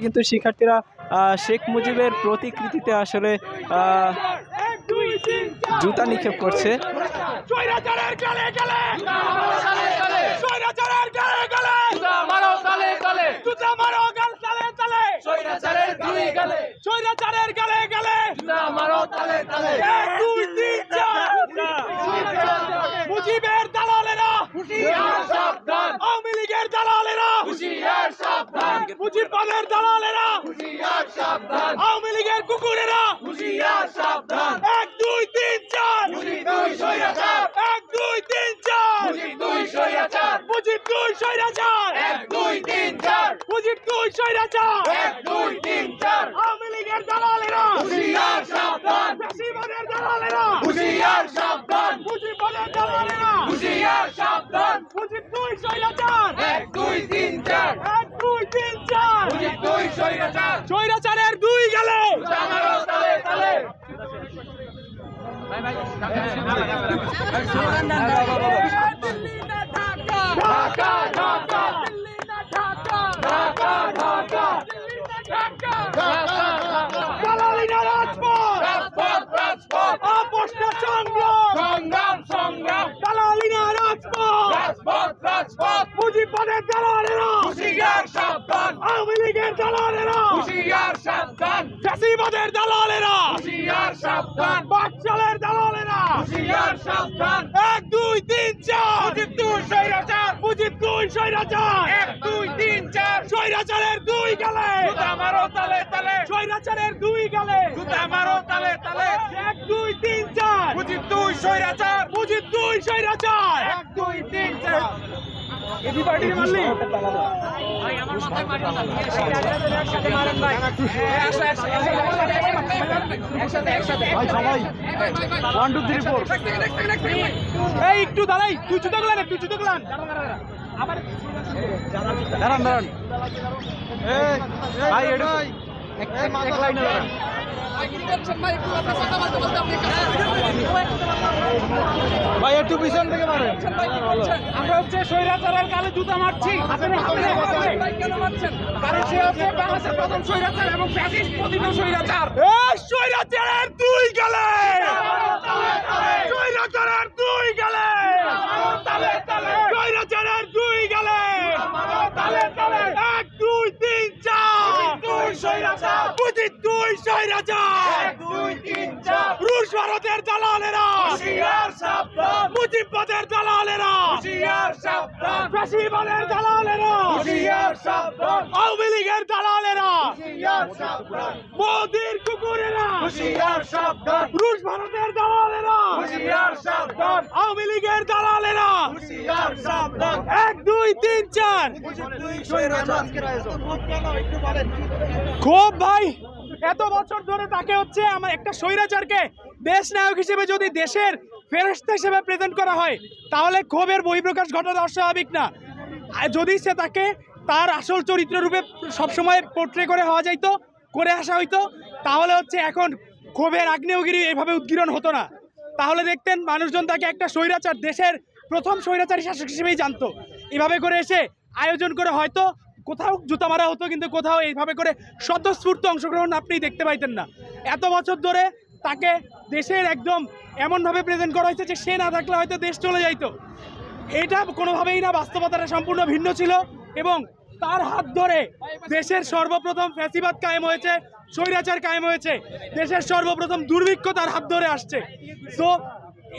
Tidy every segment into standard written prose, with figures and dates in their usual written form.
কিন্তু শিক্ষার্থীরা শেখ মুজিবের প্রতিকৃতিতে আসলে জুতা নিক্ষেপ করছে। মুজিবের দালালেরা আওয়ামী লীগের দালালেরা মুজিববাদের দালালেরা আওয়ামী লীগের কুকুরেরা 1 2 3 4 1 2 3 4 মুজিব 2 স্বৈরাচার 1 2 3 4 মুজিব 2 স্বৈরাচার 1 2 3 4 আওয়ামী লীগের দালালেরা ফ্যাসিবাদের দালালেরা মুজিববাদের দালালেরা মুজিব 2 স্বৈরাচার 1 2 3 4 1 2 3 4 মুজিব 2 স্বৈরাচার স্বৈরাচারের 2 গেলে আমারও তালে তালে ভাই স্লোগান দেন দিল্লি না ঢাকা ঢাকা ঢাকা দিল্লি না ঢাকা ঢাকা ঢাকা দিল্লি না ঢাকা ঢাকা ঢাকা দালালি না রাজপথ আপোষটা সংগ্রাম দালালি না রাজপথ মুজিববাদের দালালেরা হুঁশিয়ার সাবধান আওয়ামী লীগের দালালেরা হুঁশিয়ার সাবধান ফ্যাসিবাদের দালালেরা হুঁশিয়ার সাবধান বাকশালের দালালেরা হুঁশিয়ার সাবধান 1 2 3 4 মুজিব 2 স্বৈরাচার 1 2 3 4 স্বৈরাচারের 2 গেলে জুতা মারো তালে তালে স্বৈরাচারের 2 গেলে জুতা মারো তালে তালে 1 2 3 4 মুজিব 2 স্বৈরাচার 1 2 3 4 এদিবাড়ি মারলি ভাই আমার মাথায় মারি না একসাথে মারেন ভাই একসাথে ভাই সবাই 1 2 3 4 এই একটু দাঁড়াই তুই জুতো গলান আবার দাঁড়ান এই ভাই এডু এক লাইনে দাঁড়ান ভাই একটু পিছন থেকে মারেন আমরা হচ্ছে স্বৈরাচারের গালে জুতা মারছি কারণ সে হচ্ছে বাংলাদেশের প্রথম স্বৈরাচার এবং ফ্যাসিস্ট প্রতিম স্বৈরাচার স্বৈরাচারের 2 গেলে স্বৈরাচারের 2 গেলে স্বৈরাচারের 2 গেলে 1 2 3 4 স্বৈরাচার মুজিব 2 স্বৈরাচার 1 2 3 4 রুশ ভারতের দালালেরা হুঁশিয়ার সাবধান মুজিববাদের দালালেরা হুঁশিয়ার সাবধান ফ্যাসিবাদের দালালেরা হুঁশিয়ার সাবধান আওয়ামী লীগের দালালেরা হুঁশিয়ার সাবধান মোদির কুকুরেরা হুঁশিয়ার সাবধান রুশ ভারতের দালালেরা হুঁশিয়ার সাবধান আওয়ামী লীগের দালালেরা হুঁশিয়ার সাবধান 1 2 3 4 মুজিব 2 স্বৈরাচার আজকের আয়োজন একটু বলেন খুব ভাই এত বছর ধরে তাকে হচ্ছে আমার একটা স্বৈরাচারকে দেশ নায়ক হিসেবে যদি দেশের ফেরেশতা হিসেবে প্রেজেন্ট করা হয় তাহলে ক্ষোভের বহিঃপ্রকাশ ঘটানো অস্বাভাবিক না। যদি সে তাকে তার আসল চরিত্র রূপে সবসময় পোর্ট্রে করে আসা হইতো তাহলে হচ্ছে এখন ক্ষোভের আগ্নেয়গিরি এইভাবে উদ্গীরণ হতো না। তাহলে দেখতেন মানুষজন তাকে একটা স্বৈরাচার দেশের প্রথম স্বৈরাচারী শাসক হিসেবেই জানতো। এভাবে করে এসে আয়োজন করে হয়তো কোথাও জুতা মারা হতো, কিন্তু কোথাও এইভাবে করে স্বতঃস্ফূর্ত অংশগ্রহণ আপনি দেখতে পাইতেন না। এত বছর ধরে তাকে দেশের একদম এমনভাবে প্রেজেন্ট করা হয়েছে যে সে না থাকলে হয়তো দেশ চলে যাইতো। এটা কোনোভাবেই না, বাস্তবতাটা সম্পূর্ণ ভিন্ন ছিল এবং তার হাত ধরে দেশের সর্বপ্রথম ফ্যাসিবাদ কায়েম হয়েছে, স্বৈরাচার কায়েম হয়েছে, দেশের সর্বপ্রথম দুর্ভিক্ষ তার হাত ধরে আসছে। তো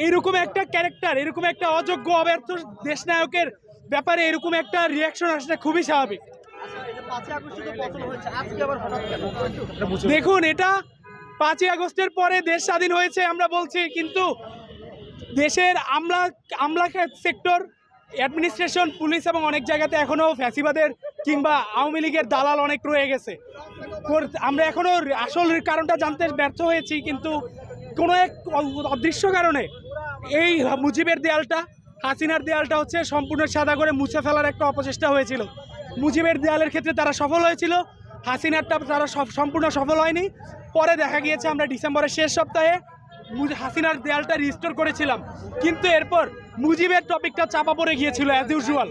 এইরকম একটা ক্যারেক্টার, এরকম একটা অযোগ্য অব্যর্থ দেশনায়কের ব্যাপারে এরকম একটা রিয়াকশন আসলে খুবই স্বাভাবিক। দেখুন, এটা 5ই আগস্টের পরে দেশ স্বাধীন হয়েছে আমরা বলছি, কিন্তু দেশের আমলা সেক্টর, অ্যাডমিনিস্ট্রেশন, পুলিশ এবং অনেক জায়গাতে এখনও ফ্যাসিবাদের কিংবা আওয়ামী লীগের দালাল অনেক রয়ে গেছে। আমরা এখনও আসল কারণটা জানতে ব্যর্থ হয়েছি, কিন্তু কোনো এক অদৃশ্য কারণে এই মুজিবের দেয়ালটা, হাসিনার দেয়ালটা হচ্ছে সম্পূর্ণ সাদা করে মুছে ফেলার একটা অপচেষ্টা হয়েছিল। মুজিবের দেয়ালের ক্ষেত্রে তারা সফল হয়েছিল, হাসিনারটা তারা সম্পূর্ণ সফল হয়নি। পরে দেখা গিয়েছে আমরা ডিসেম্বরের শেষ সপ্তাহে হাসিনার দেয়ালটা রিস্টোর করেছিলাম, কিন্তু এরপর মুজিবের টপিকটা চাপা পড়ে গিয়েছিল অ্যাজ ইউজুয়াল।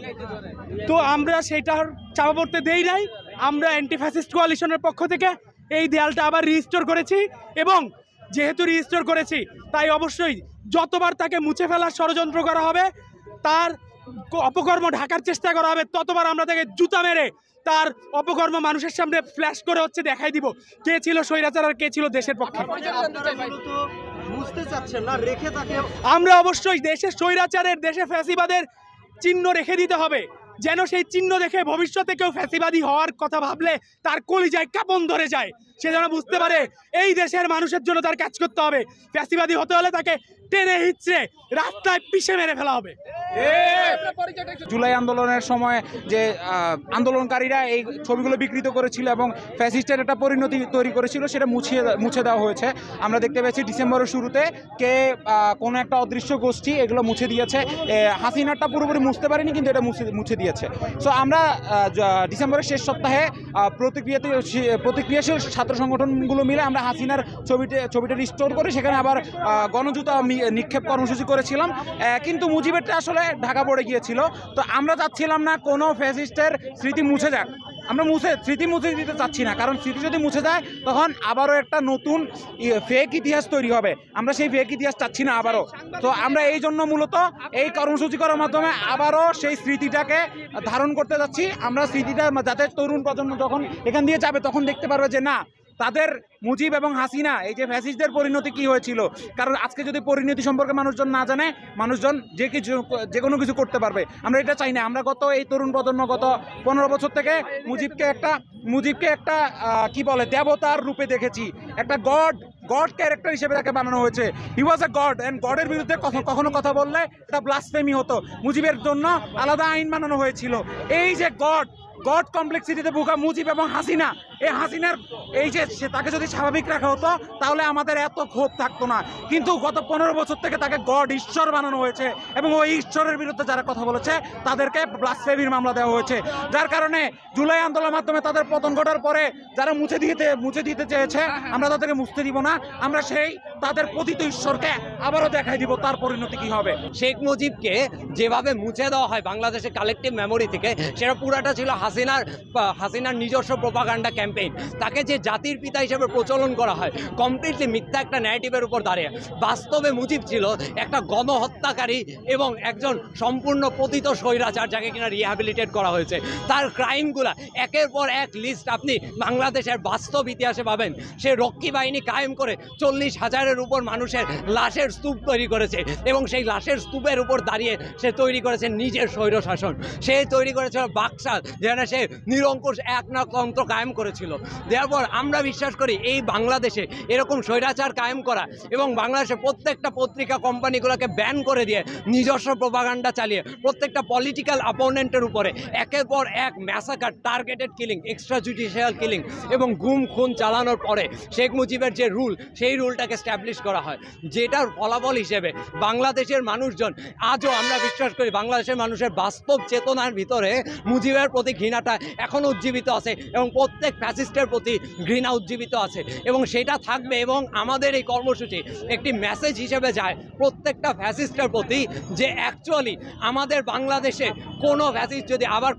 তো আমরা সেটা চাপা পড়তে দেই নাই, আমরা অ্যান্টি ফ্যাসিস্ট কোয়ালিশনের পক্ষ থেকে এই দেয়ালটা আবার রিস্টোর করেছি, এবং যেহেতু রিস্টোর করেছি তাই অবশ্যই যতবার তাকে মুছে ফেলার ষড়যন্ত্র করা হবে, তার অপকর্ম ঢাকার চেষ্টা করা হবে, ততবার আমরা তাকে জুতা মেরে তার অপকর্ম মানুষের সামনে ফ্ল্যাশ করে হচ্ছে দেখাই দিব কে ছিল স্বৈরাচার আর কে ছিল দেশের পক্ষে। বুঝতে চাচ্ছেন না, রেখে তাকে আমরা অবশ্যই দেশের স্বৈরাচারের, দেশে ফ্যাসিবাদের চিহ্ন রেখে দিতে হবে, যেন সেই চিহ্ন দেখে ভবিষ্যতে কেউ ফ্যাসিবাদী হওয়ার কথা ভাবলে তার কলিজায় কাঁপন ধরে যায়, সে যেন বুঝতে পারে এই দেশের মানুষের জন্য তার কাজ করতে হবে। ফ্যাসিবাদী হতে হলে তাকে টেনে হিচড়ে রাস্তায় পিষে মেরে ফেলা হবে। জুলাই আন্দোলনের সময় যে আন্দোলনকারীরা এই ছবিগুলো বিকৃত করেছিল এবং ফ্যাসিস্টের একটা পরিণতি তৈরি করেছিল, সেটা মুছে দেওয়া হয়েছে। আমরা দেখতে পেয়েছি ডিসেম্বরের শুরুতে কে কোনো একটা অদৃশ্য গোষ্ঠী এগুলো মুছে দিয়েছে। হাসিনারটা পুরোপুরি মুছতে পারেনি, কিন্তু এটা মুছে দিয়েছে। সো আমরা ডিসেম্বরের শেষ সপ্তাহে প্রতিক্রিয়াশীল ছাত্র সংগঠনগুলো মিলে আমরা হাসিনার ছবিটা রিস্টোর করে সেখানে আবার গণজুতা নিক্ষেপ কর্মসূচি করেছিলাম, কিন্তু মুজিবেরটা আসলে ঢাকা পড়ে গিয়েছিল। তো আমরা চাচ্ছিলাম না কোনো ফ্যাসিস্টের স্মৃতি মুছে যাক, আমরা স্মৃতি মুছে দিতে চাচ্ছি না, কারণ স্মৃতি যদি মুছে যায় তখন আবারও একটা নতুন ফেক ইতিহাস তৈরি হবে। আমরা সেই ফেক ইতিহাস চাচ্ছি না আবারও। তো আমরা এই জন্য মূলত এই কর্মসূচি করার মাধ্যমে আবারও সেই স্মৃতিটাকে ধারণ করতে যাচ্ছি। আমরা স্মৃতিটা যাতে তরুণ প্রজন্ম যখন এখান দিয়ে যাবে তখন দেখতে পারবে যে না, তাদের মুজিব এবং হাসিনা এই যে ফ্যাসিস্টদের পরিণতি কি হয়েছিল। কারণ আজকে যদি পরিণতি সম্পর্কে মানুষজন না জানে, মানুষজন যে কোনো কিছু করতে পারবে। আমরা এটা চাই না। আমরা এই তরুণ প্রজন্ম গত 15 বছর থেকে মুজিবকে একটা কি বলে দেবতার রূপে দেখেছি, একটা গড ক্যারেক্টার হিসেবে তাকে বানানো হয়েছে। হি ওয়াজ এ গড, অ্যান্ড গডের বিরুদ্ধে কখনো কথা বললে এটা ব্লাসফেমি হতো। মুজিবের জন্য আলাদা আইন বানানো হয়েছিল। এই যে গড কমপ্লেক্সিটিতে ভোগা মুজিব এবং হাসিনা, এই হাসিনার এই যে তাকে যদি স্বাভাবিক রাখা হতো তাহলে আমাদের এত ক্ষোভ থাকতো না। কিন্তু গত 15 বছর থেকে তাকে গড, ঈশ্বর বানানো হয়েছে, এবং ওই ঈশ্বরের বিরুদ্ধে যারা কথা বলেছে তাদেরকে ব্লাসফেমির মামলা দেওয়া হয়েছে। যার কারণে জুলাই আন্দোলনের মাধ্যমে তাদের পতন ঘটার পরে যারা মুছে দিতে চেয়েছে, আমরা তাদেরকে মুছতে দিব না। আমরা তাদের পতিত ঈশ্বরকে আবারও দেখাই দিব তার পরিণতি কি হবে। শেখ মুজিবকে যেভাবে মুছে দেওয়া হয় বাংলাদেশের কালেকটিভ মেমোরি থেকে, সেটা পুরাটা ছিল হাসিনার নিজস্ব প্রোপাগান্ডা ক্যাম্পেইন। তাকে যে জাতির পিতা হিসেবে প্রচলন করা হয় কমপ্লিটলি মিথ্যা একটা ন্যারেটিভের উপর দাঁড়িয়ে। বাস্তবে মুজিব ছিল একটা গণহত্যাকারী এবং একজন সম্পূর্ণ পতিত স্বৈরাচার, যাকে কিনা রিহ্যাবিলিটেট করা হয়েছে। তার ক্রাইমগুলা একের পর এক লিস্ট আপনি বাংলাদেশের বাস্তব ইতিহাসে পাবেন। সে রক্ষী বাহিনী কায়েম করে 40,000-এর উপর মানুষের লাশের স্তূপ তৈরি করেছে, এবং সেই লাশের স্তূপের উপর দাঁড়িয়ে সে তৈরি করেছে নিজের স্বৈরশাসন। সে তৈরি করেছিল বাকশাল, যেখানে সে নিরঙ্কুশ একনায়কতন্ত্র কায়েম করেছিল। দেওয়ার আমরা বিশ্বাস করি এই বাংলাদেশে এরকম স্বৈরাচার কায়েম করা এবং বাংলাদেশের প্রত্যেকটা পত্রিকা কোম্পানিগুলোকে ব্যান করে দিয়ে নিজস্ব প্রোপাগান্ডা চালিয়ে প্রত্যেকটা পলিটিক্যাল অপোনেন্টের উপরে একের পর এক massacre, targeted killing, extra judicial killing এবং গুম খুন চালানোর পরে শেখ মুজিবের যে রুল, সেই রুলটাকে স্ট্যাবলিশ করা হয়, যেটার ফলাফল হিসেবে বাংলাদেশের মানুষজন আজও আমরা বিশ্বাস করি বাংলাদেশের মানুষের বাস্তব চেতনার ভিতরে মুজিবের প্রতি ঘৃণাটা এখনও উজ্জীবিত আছে, এবং প্রত্যেক ফ্যাসিস্টের প্রতি ঘৃণা উজ্জীবিত আছে, এবং সেটা থাকবে। এবং আমাদের এই কর্মসূচি একটি মেসেজ হিসেবে যায় প্রত্যেকটা ফ্যাসিস্টের প্রতি, যে অ্যাকচুয়ালি আমাদের বাংলাদেশে কোনো ফ্যাসিস্ট যদি আবার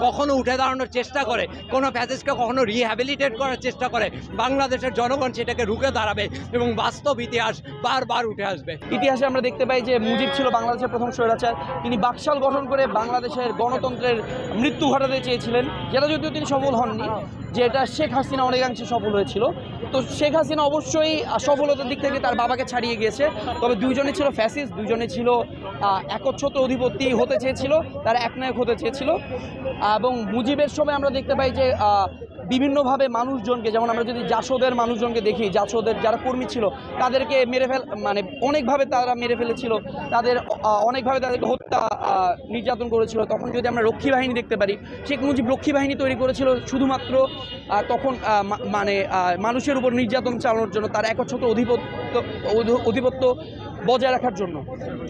কখনো উঠে দাঁড়ানোর চেষ্টা করে, কোনো ফ্যাসিস্টকে কখনো রিহ্যাবিলিটেট করার চেষ্টা করে, বাংলাদেশের জনগণ সেটাকে রুখে দাঁড়াবে এবং বাস্তব ইতিহাস বারবার উঠে আসবে। ইতিহাসে আমরা দেখতে পাই যে মুজিব ছিল বাংলাদেশের প্রথম স্বৈরাচার। তিনি বাকশাল গঠন করে বাংলাদেশের গণতন্ত্রের মৃত্যু ঘটাতে চেয়েছিলেন, যেটা যদিও তিনি সফল হননি, যেটা শেখ হাসিনা অনেকাংশে সফল হয়েছিল। তো শেখ হাসিনা অবশ্যই সফলতার দিক থেকে তার বাবাকে ছাড়িয়ে গিয়েছে, তবে দুইজনে ছিল ফ্যাসিস্ট, দুইজনে ছিল একচ্ছত্র অধিপতি হতে চেয়েছিল, তারা একনায়ক হতে চেয়েছিল। এবং মুজিবের সময় আমরা দেখতে পাই যে বিভিন্নভাবে মানুষজনকে, যেমন আমরা যদি জাসদের মানুষজনকে দেখি, জাসদের যারা কর্মী ছিল তাদেরকে অনেকভাবে তারা মেরে ফেলেছিল, অনেকভাবে তাদেরকে হত্যা নির্যাতন করেছিল। তখন যদি আমরা রক্ষী বাহিনী দেখতে পারি, শেখ মুজিব রক্ষী বাহিনী তৈরি করেছিল শুধুমাত্র তখন মানুষের উপর নির্যাতন চালানোর জন্য, তার একচ্ছত্র অধিপত্য বজায় রাখার জন্য।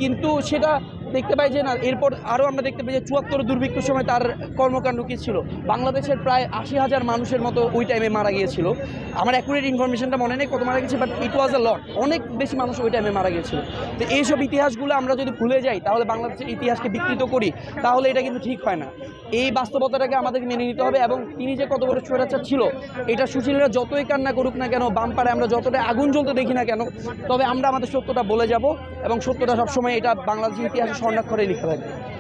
কিন্তু সেটা দেখতে পাই যে না, এরপর আরও আমরা দেখতে পাই যে ৭৪ দুর্ভিক্ষের সময় তার কর্মকাণ্ড কী ছিল। বাংলাদেশের প্রায় ৮০,০০০ মানুষের মতো ওই টাইমে মারা গিয়েছিল। আমার অ্যাকুরেট ইনফরমেশনটা মনে নেই কত মারা গেছে, বাট ইট ওয়াজ এ লট, অনেক বেশি মানুষ ওই টাইমে মারা গিয়েছিল। তো এইসব ইতিহাসগুলো আমরা যদি ভুলে যাই, তাহলে বাংলাদেশের ইতিহাসকে বিকৃত করি, তাহলে এটা কিন্তু ঠিক হয় না। এই বাস্তবতাটাকে আমাদেরকে মেনে নিতে হবে, এবং তিনি যে কত বড় স্বৈরাচার ছিল এটা সুশীলরা যতই কান্না করুক না কেন, বাম্পারে আমরা যতটা আগুন জ্বলতে দেখি না কেন, তবে আমরা আমাদের সত্যটা বলে যাব, এবং সত্যটা সবসময় এটা বাংলাদেশের ইতিহাসে স্বর্ণাক্ষরে লিখে থাকবে।